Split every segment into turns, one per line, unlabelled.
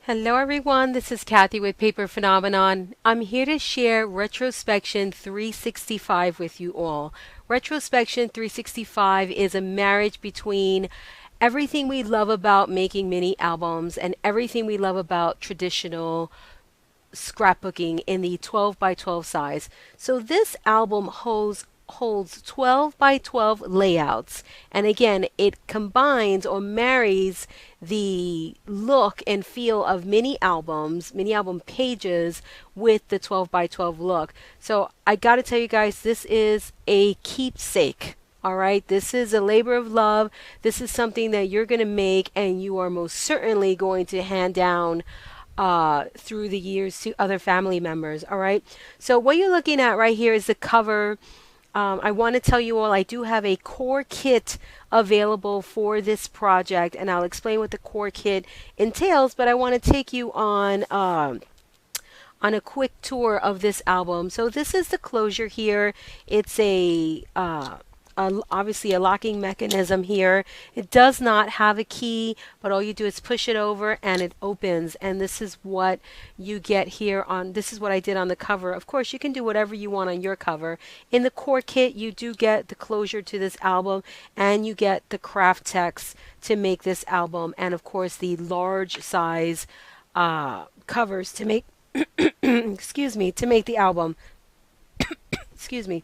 Hello everyone, this is Kathy with Paper Phenomenon. I'm here to share Retrospection 365 with you all. Retrospection 365 is a marriage between everything we love about making mini albums and everything we love about traditional scrapbooking in the 12 by 12 size. So this album holds 12 by 12 layouts, and again it combines or marries the look and feel of mini album pages with the 12 by 12 look. So I got to tell you guys, this is a keepsake. All right, this is a labor of love. This is something that you're going to make and you are most certainly going to hand down through the years to other family members. All right, so what you're looking at right here is the cover. I want to tell you all I do have a core kit available for this project, and I'll explain what the core kit entails, but I want to take you on a quick tour of this album. So this is the closure here. It's obviously a locking mechanism here. It does not have a key, but all you do is push it over and it opens, and this is what you get here this is what I did on the cover. Of course you can do whatever you want on your cover. In the core kit you do get the closure to this album, and you get the craft text to make this album, and of course the large size covers to make excuse me, to make the album. Excuse me.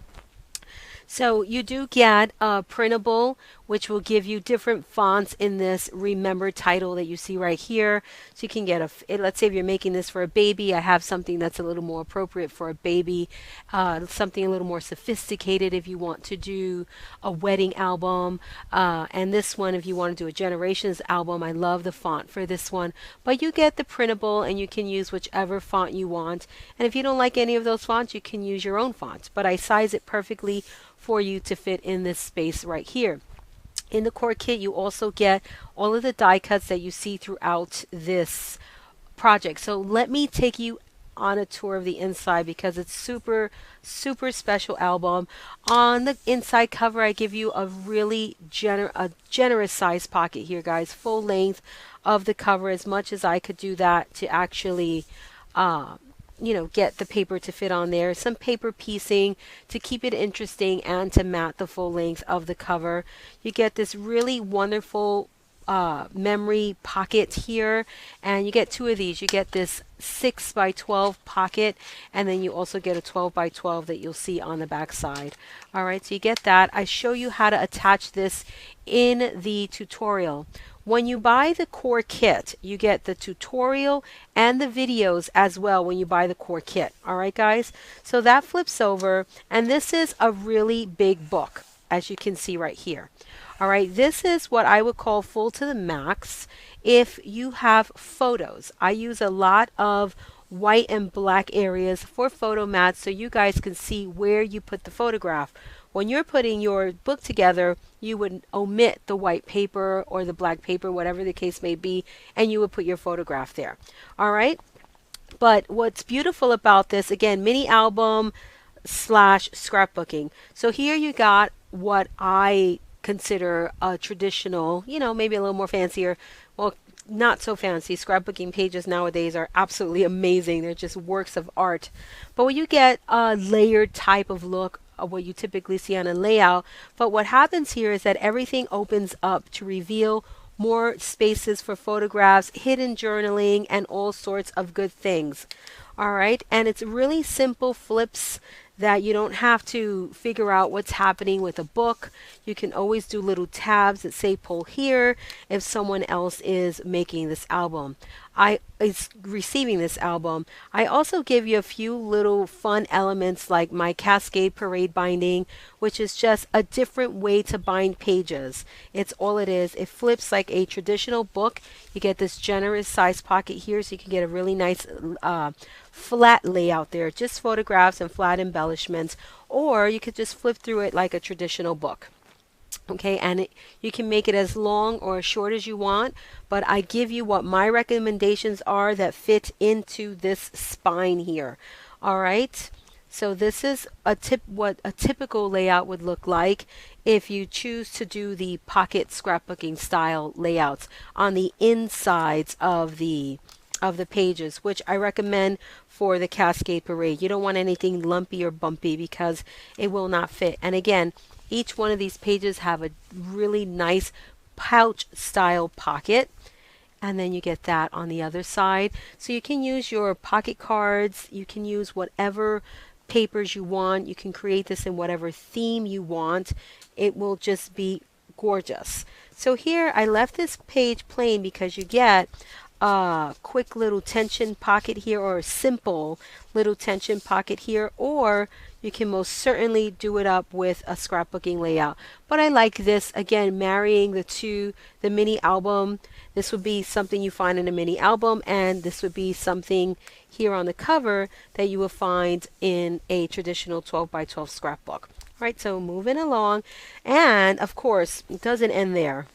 So you do get a printable, which will give you different fonts in this remember title that you see right here. So you can get let's say if you're making this for a baby, I have something that's a little more appropriate for a baby, something a little more sophisticated if you want to do a wedding album, and this one if you want to do a generations album. I love the font for this one, but you get the printable and you can use whichever font you want. And if you don't like any of those fonts, you can use your own font, but I size it perfectly for you to fit in this space right here. In the core kit you also get all of the die cuts that you see throughout this project. So let me take you on a tour of the inside because it's super special album. On the inside cover I give you a really generous size pocket here, guys, full length of the cover, as much as I could do that to actually get the paper to fit on there. Some paper piecing to keep it interesting and to mat the full length of the cover. You get this really wonderful memory pocket here, and you get two of these. You get this 6 by 12 pocket, and then you also get a 12 by 12 that you'll see on the back side. All right, so you get that. I show you how to attach this in the tutorial. When you buy the core kit, you get the tutorial and the videos as well when you buy the core kit. All right, guys? So that flips over, and this is a really big book, as you can see right here. All right, this is what I would call full to the max if you have photos. I use a lot of white and black areas for photo mats so you guys can see where you put the photograph. When you're putting your book together, you would omit the white paper or the black paper, whatever the case may be, and you would put your photograph there. All right? But what's beautiful about this, again, mini album / scrapbooking. So here you got what I consider a traditional, maybe a little more fancier, well, not so fancy. Scrapbooking pages nowadays are absolutely amazing. They're just works of art. But when you get a layered type of look, what you typically see on a layout, but what happens here is that everything opens up to reveal more spaces for photographs, hidden journaling, and all sorts of good things. All right, and it's really simple flips that you don't have to figure out what's happening with a book. You can always do little tabs that say pull here if someone else is making this album. Is receiving this album. I also give you a few little fun elements like my Cascade Parade binding, which is just a different way to bind pages. It's all it is. It flips like a traditional book. You get this generous size pocket here so you can get a really nice flat layout there, just photographs and flat embellishments, or you could just flip through it like a traditional book. Okay, and you can make it as long or as short as you want, but I give you what my recommendations are that fit into this spine here. All right, so this is what a typical layout would look like if you choose to do the pocket scrapbooking style layouts on the insides of the of the pages, which I recommend for the Cascade Parade. You don't want anything lumpy or bumpy because it will not fit. And again, each one of these pages have a really nice pouch style pocket. And then you get that on the other side. So you can use your pocket cards. You can use whatever papers you want. You can create this in whatever theme you want. It will just be gorgeous. So here I left this page plain because you get a quick little tension pocket here, or a simple little tension pocket here, or you can most certainly do it up with a scrapbooking layout. But I like this, again, marrying the two, the mini album. This would be something you find in a mini album, and this would be something here on the cover that you will find in a traditional 12 by 12 scrapbook. All right, so moving along, and of course, it doesn't end there.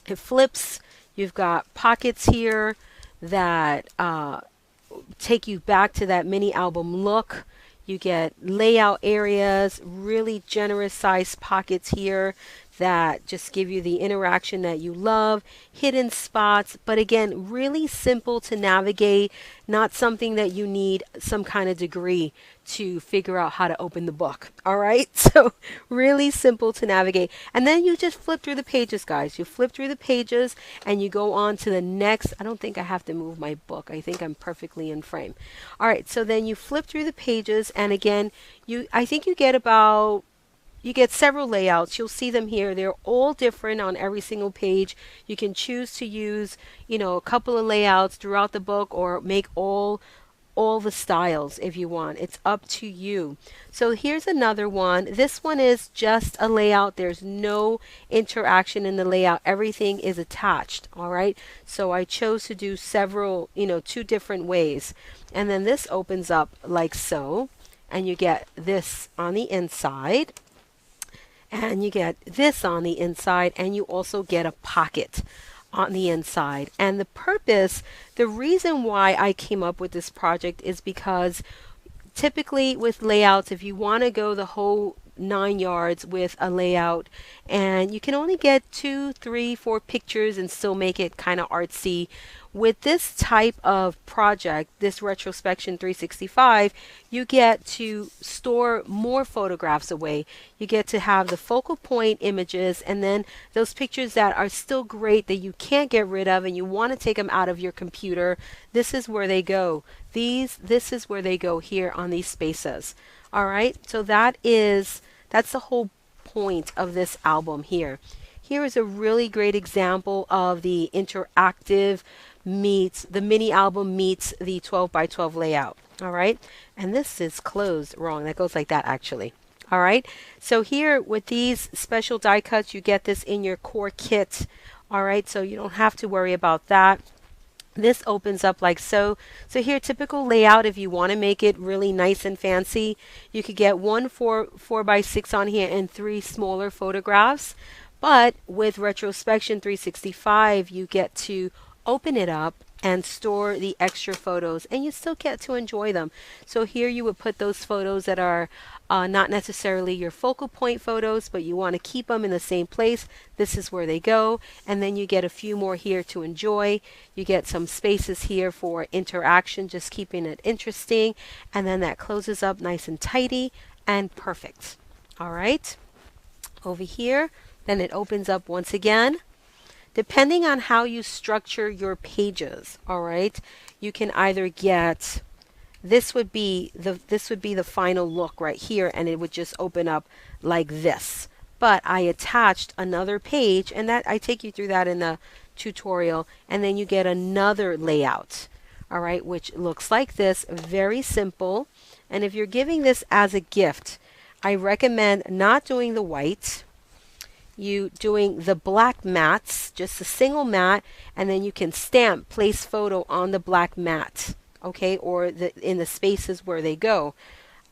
It flips. You've got pockets here that take you back to that mini album look. You get layout areas, really generous sized pockets here that just give you the interaction that you love, hidden spots, but again, really simple to navigate, not something that you need some kind of degree to figure out how to open the book. All right, so really simple to navigate. And then you just flip through the pages, guys. You flip through the pages and you go on to the next. I don't think I have to move my book. I think I'm perfectly in frame. All right, so then you flip through the pages, and again, I think you get several layouts. You'll see them here. They're all different on every single page. You can choose to use, a couple of layouts throughout the book, or make all the styles if you want. It's up to you. So here's another one. This one is just a layout. There's no interaction in the layout. Everything is attached. All right. So I chose to do several, two different ways. And then this opens up like so. And you get this on the inside. And you get this on the inside, and you also get a pocket on the inside. And the reason why I came up with this project is because typically with layouts, if you want to go the whole 9 yards with a layout, and you can only get 2, 3, 4 pictures and still make it kind of artsy. With this type of project, this Retrospection 365, you get to store more photographs away. You get to have the focal point images, and then those pictures that are still great that you can't get rid of and you want to take them out of your computer. This is where they go. This is where they go here on these spaces. All right, so that's the whole point of this album here. Here is a really great example of the interactive meets the mini album meets the 12 by 12 layout. All right, and this is closed wrong. That goes like that actually. All right, so here with these special die cuts, you get this in your core kit. All right, so you don't have to worry about that. This opens up like so. So here, typical layout, if you want to make it really nice and fancy, you could get one 4 by 6 on here and 3 smaller photographs. But with Retrospection 365, you get to open it up and store the extra photos, and you still get to enjoy them. So here you would put those photos that are not necessarily your focal point photos, but you want to keep them in the same place. This is where they go, and then you get a few more here to enjoy. You get some spaces here for interaction, just keeping it interesting, and then that closes up nice and tidy and perfect. All right, over here, then it opens up once again. Depending on how you structure your pages, all right, you can either get, this would be the final look right here, and it would just open up like this. But I attached another page, and that I take you through that in the tutorial, and then you get another layout, all right, which looks like this, very simple. And if you're giving this as a gift, I recommend not doing the white. You doing the black mats, just a single mat, and then you can stamp place photo on the black mat, okay, or in the spaces where they go.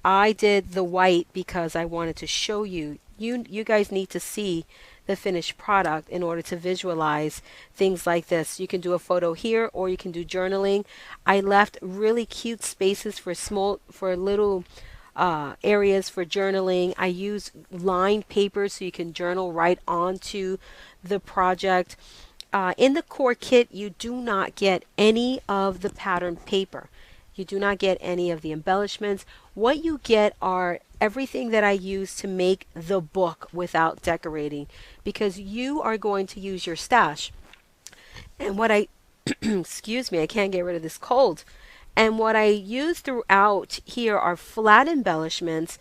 I did the white because I wanted to show you. You guys need to see the finished product in order to visualize things like this. You can do a photo here, or you can do journaling. I left really cute spaces for little areas for journaling. I use lined paper so you can journal right onto the project. in the core kit, you do not get any of the pattern paper. You do not get any of the embellishments. What you get are everything that I use to make the book without decorating, because you are going to use your stash. And what I, excuse me, I can't get rid of this cold. And what I use throughout here are flat embellishments,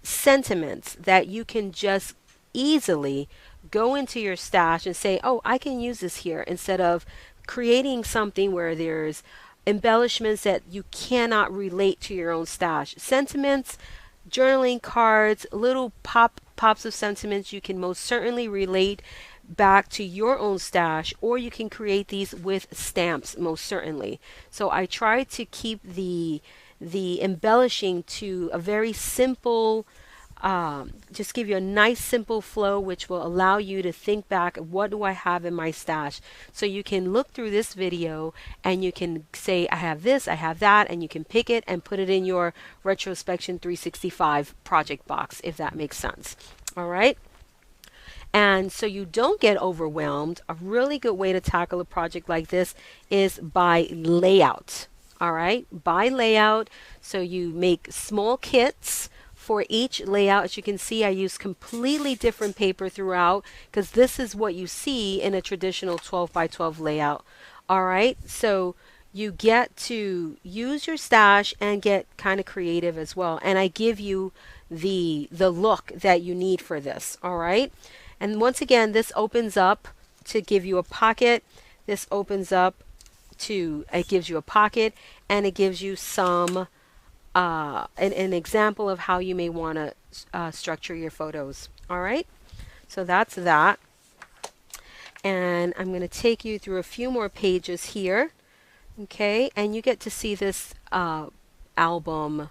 sentiments that you can just easily go into your stash and say, oh, I can use this here, instead of creating something where there's embellishments that you cannot relate to your own stash. Sentiments, journaling cards, little pops of sentiments you can most certainly relate back to your own stash, or you can create these with stamps most certainly. So I try to keep the embellishing to a very simple, just give you a nice simple flow, which will allow you to think back, what do I have in my stash? So you can look through this video and you can say, I have this, I have that, and you can pick it and put it in your Retrospection 365 project box, if that makes sense. All right. And so you don't get overwhelmed. A really good way to tackle a project like this is by layout. All right, by layout. So you make small kits for each layout. As you can see, I use completely different paper throughout, because this is what you see in a traditional 12 by 12 layout. All right, so you get to use your stash and get kind of creative as well. And I give you the look that you need for this. All right. And once again, this opens up to give you a pocket. This opens up to, it gives you a pocket, and it gives you some, an example of how you may want to structure your photos. All right. So that's that. And I'm going to take you through a few more pages here. Okay. And you get to see this album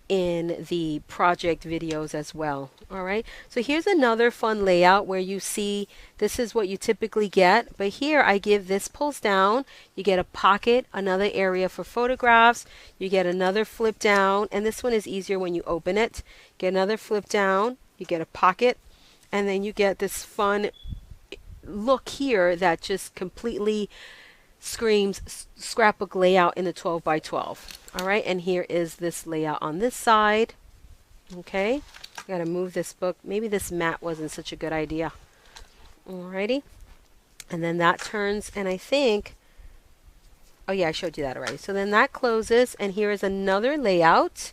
in the project videos as well. All right, so here's another fun layout where you see this is what you typically get, but here I give this pulls down, you get a pocket, another area for photographs, you get another flip down, and this one is easier when you open it. Get another flip down, you get a pocket, and then you get this fun look here that just completely screams scrapbook layout in the 12 by 12. All right, and here is this layout on this side. Okay, got to move this book. Maybe this mat wasn't such a good idea. Alrighty, and then that turns, and I think, oh yeah, I showed you that already. So then that closes, and here is another layout,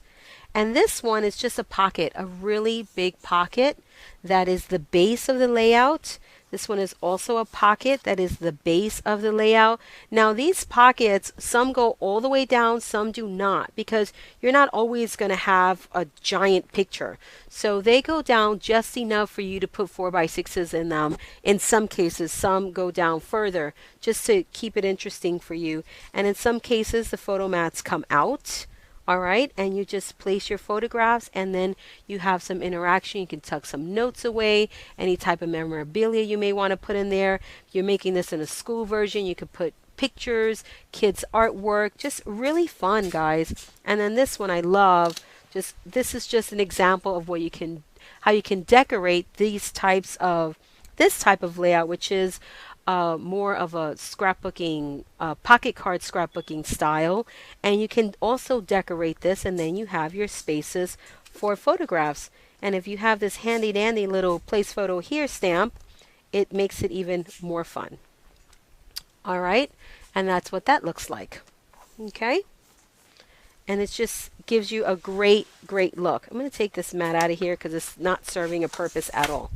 and this one is just a pocket, a really big pocket that is the base of the layout. This one is also a pocket that is the base of the layout. Now these pockets, some go all the way down, some do not, because you're not always going to have a giant picture. So they go down just enough for you to put 4x6s in them. In some cases, some go down further just to keep it interesting for you. And in some cases, the photo mats come out. All right, and you just place your photographs, and then you have some interaction. You can tuck some notes away, any type of memorabilia you may want to put in there. If you're making this in a school version, you could put pictures, kids artwork, just really fun, guys. And then this one I love. Just this is just an example of what you can, how you can decorate these types of, this type of layout, which is more of a scrapbooking, pocket card scrapbooking style. And you can also decorate this, and then you have your spaces for photographs. And if you have this handy dandy little place photo here stamp, it makes it even more fun. All right, and that's what that looks like. Okay, and it just gives you a great look. I'm going to take this mat out of here because it's not serving a purpose at all.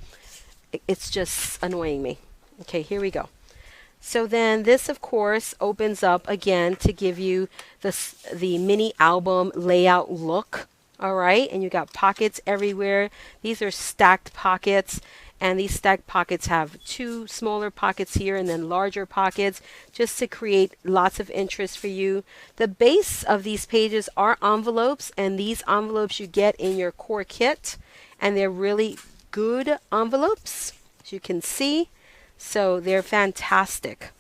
It's just annoying me. Okay, here we go. So then this, of course, opens up again to give you the mini album layout look. All right, and you got pockets everywhere. These are stacked pockets, and these stacked pockets have two smaller pockets here and then larger pockets, just to create lots of interest for you. The base of these pages are envelopes, and these envelopes you get in your core kit, and they're really good envelopes, as you can see. So they're fantastic.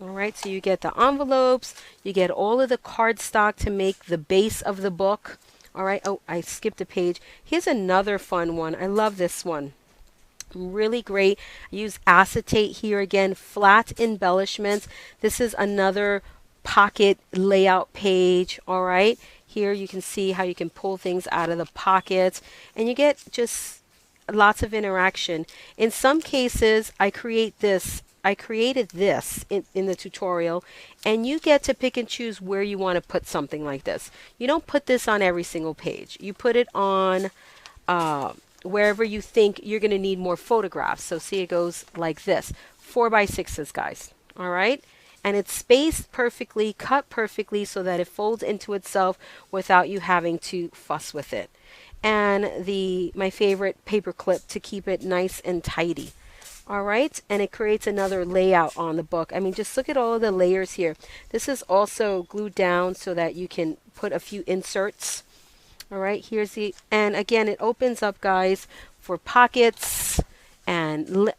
All right, so you get the envelopes, you get all of the cardstock to make the base of the book. All right, oh, I skipped a page. Here's another fun one. I love this one. Really great. I use acetate here again, flat embellishments. This is another pocket layout page. All right. Here you can see how you can pull things out of the pockets and you get just lots of interaction. In some cases, I created this in the tutorial, and you get to pick and choose where you want to put something like this. You don't put this on every single page. You put it on wherever you think you're going to need more photographs. So see, it goes like this, 4x6s, guys. All right. And it's spaced perfectly, cut perfectly so that it folds into itself without you having to fuss with it. And my favorite paper clip to keep it nice and tidy. All right, and it creates another layout on the book. I mean, just look at all of the layers here. This is also glued down so that you can put a few inserts. All right, and again, it opens up, guys, for pockets and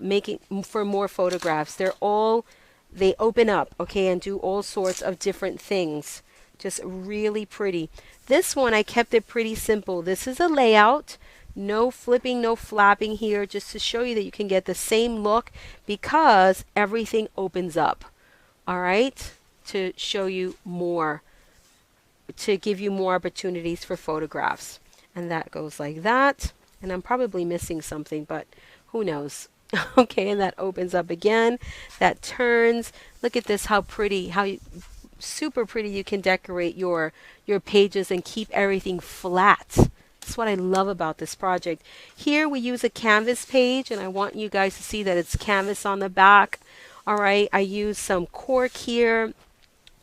making for more photographs. They open up, okay, and do all sorts of different things. Just really pretty. This one, I kept it pretty simple. This is a layout. No flipping, no flapping here, just to show you that you can get the same look because everything opens up. All right, to show you more, to give you more opportunities for photographs. And that goes like that. And I'm probably missing something, but who knows? Okay, and that opens up again. That turns. Look at this, how pretty, super pretty you can decorate your pages and keep everything flat. That's what I love about this project. Here we use a canvas page, and I want you guys to see that it's canvas on the back. All right, I use some cork here,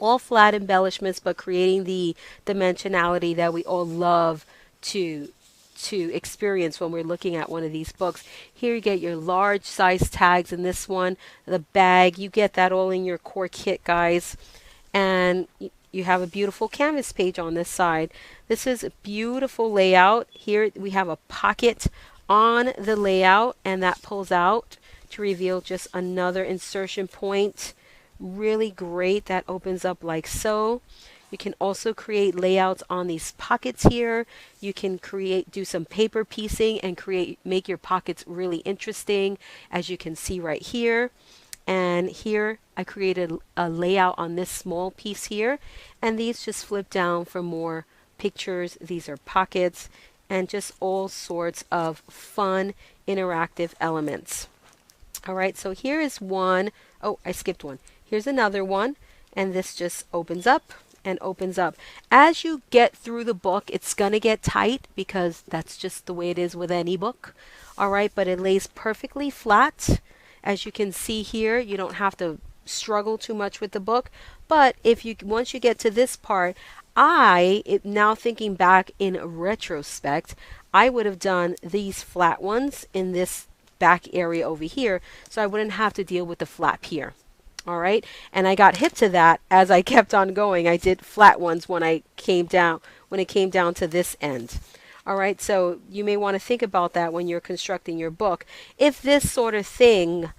all flat embellishments, but creating the dimensionality that we all love to experience when we're looking at one of these books. Here you get your large size tags in this one, the bag, you get that all in your core kit, guys. And you have a beautiful canvas page on this side. This is a beautiful layout. Here we have a pocket on the layout, and that pulls out to reveal just another insertion point. Really great. That opens up like so. You can also create layouts on these pockets here. You can do some paper piecing and make your pockets really interesting, as you can see right here. And here I created a layout on this small piece here, and these just flip down for more pictures. These are pockets and just all sorts of fun interactive elements. All right, so here is one. Oh, I skipped one. Here's another one, and this just opens up and opens up. As you get through the book, it's gonna get tight because that's just the way it is with any book. All right, but it lays perfectly flat. As you can see here, you don't have to struggle too much with the book. But once you get to this part, now thinking back in retrospect, I would have done these flat ones in this back area over here, so I wouldn't have to deal with the flap here. All right, and I got hip to that as I kept on going. I did flat ones when it came down to this end. All right, so you may want to think about that when you're constructing your book. If this sort of thing,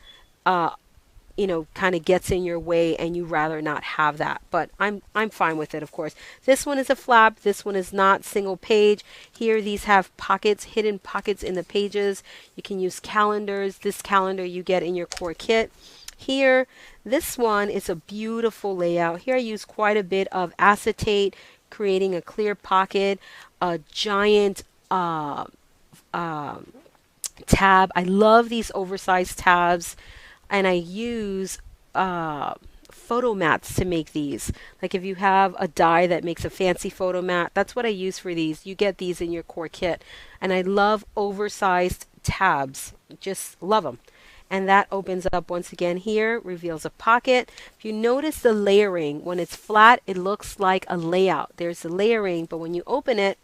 kind of gets in your way and you rather not have that, but I'm fine with it, of course. This one is a flap. This one is not single page. Here, these have pockets, hidden pockets in the pages. You can use calendars. This calendar you get in your core kit. Here, this one is a beautiful layout. Here I use quite a bit of acetate, creating a clear pocket, a giant tab. I love these oversized tabs, and I use photo mats to make these. Like if you have a die that makes a fancy photo mat, that's what I use for these. You get these in your core kit. And I love oversized tabs. Just love them. And that opens up once again here, reveals a pocket. If you notice the layering, when it's flat, it looks like a layout. There's the layering, but when you open it,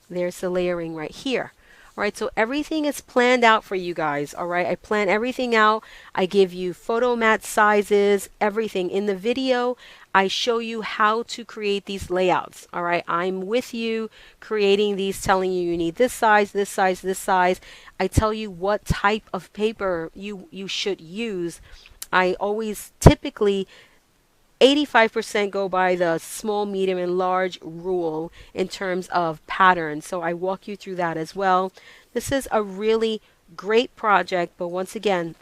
there's the layering right here. All right, so everything is planned out for you guys. All right, I plan everything out. I give you photo mat sizes, everything. In the video, I show you how to create these layouts. All right, I'm with you creating these, telling you need this size, this size, this size. I tell you what type of paper you should use. I always typically 85% go by the small, medium, and large rule in terms of patterns. So I walk you through that as well. This is a really Great project, but once again,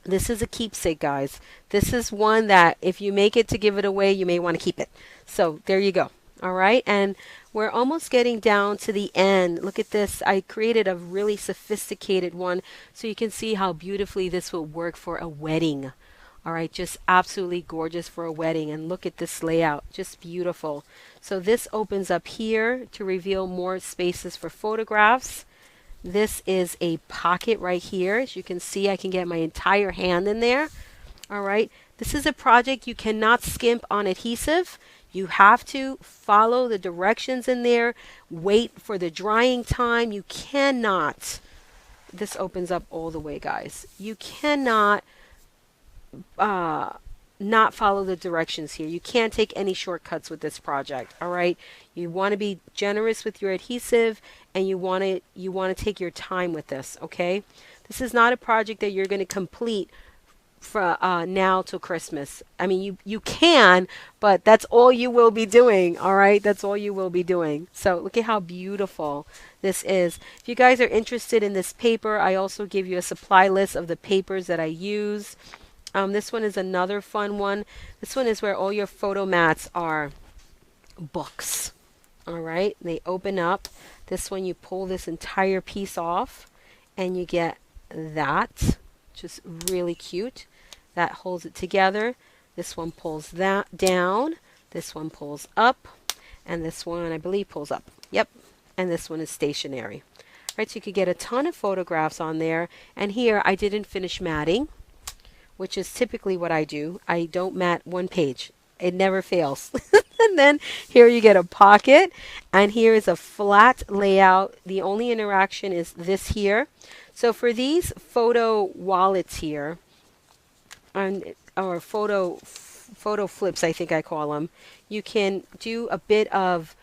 this is a keepsake, guys. This is one that if you make it to give it away, you may want to keep it. So there you go. All right, and we're almost getting down to the end. Look at this. I created a really sophisticated one so you can see how beautifully this will work for a wedding. All right, just absolutely gorgeous for a wedding. And look at this layout, just beautiful. So this opens up here to reveal more spaces for photographs. This is a pocket right here. As you can see, I can get my entire hand in there. All right, this is a project you cannot skimp on adhesive. You have to follow the directions in there. Wait for the drying time. You cannot. This opens up all the way, guys. You cannot not follow the directions here. You can't take any shortcuts with this project. All right, you want to be generous with your adhesive, and you want to take your time with this. Okay, this is not a project that you're going to complete from now till Christmas. I mean, you can, but that's all you will be doing. All right, that's all you will be doing. So look at how beautiful this is. If you guys are interested in this paper, I also give you a supply list of the papers that I use. This one is another fun one. This one is where all your photo mats are books. All right, they open up. This one, you pull this entire piece off and you get that, which is really cute. That holds it together. This one pulls that down. This one pulls up. And this one, I believe, pulls up. Yep. And this one is stationary. Right, so you could get a ton of photographs on there. And here, I didn't finish matting, which is typically what I do. I don't mat one page. It never fails. And then here you get a pocket, and here is a flat layout. The only interaction is this here. So for these photo wallets here, or photo flips, I think I call them, you can do a bit of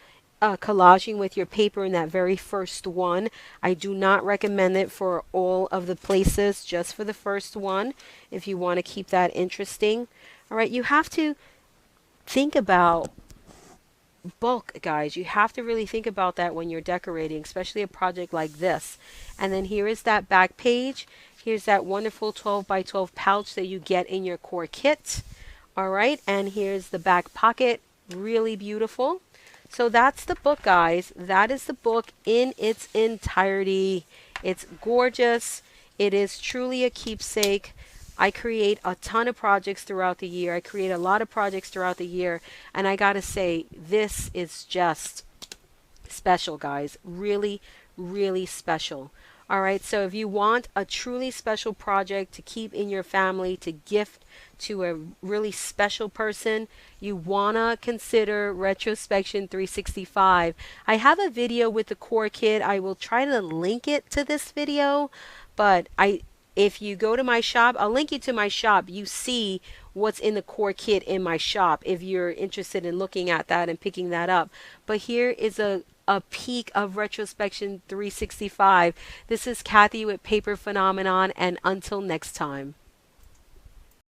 collaging with your paper in that very first one. I do not recommend it for all of the places, just for the first one, if you want to keep that interesting. All right, you have to think about bulk, guys. You have to really think about that when you're decorating, especially a project like this. And then here is that back page. Here's that wonderful 12 by 12 pouch that you get in your core kit. All right, and here's the back pocket, really beautiful. So that's the book, guys. That is the book in its entirety. It's gorgeous. It is truly a keepsake. I create a ton of projects throughout the year. I create a lot of projects throughout the year. And I got to say, this is just special, guys. Really, really special. All right, so if you want a truly special project to keep in your family, to gift to a really special person, you want to consider Retrospection 365. I have a video with the core kit. I will try to link it to this video, but if you go to my shop, I'll link you to my shop. You see what's in the core kit in my shop if you're interested in looking at that and picking that up. But here is a peek of Retrospection 365. This is Kathy with Paper Phenomenon, and until next time.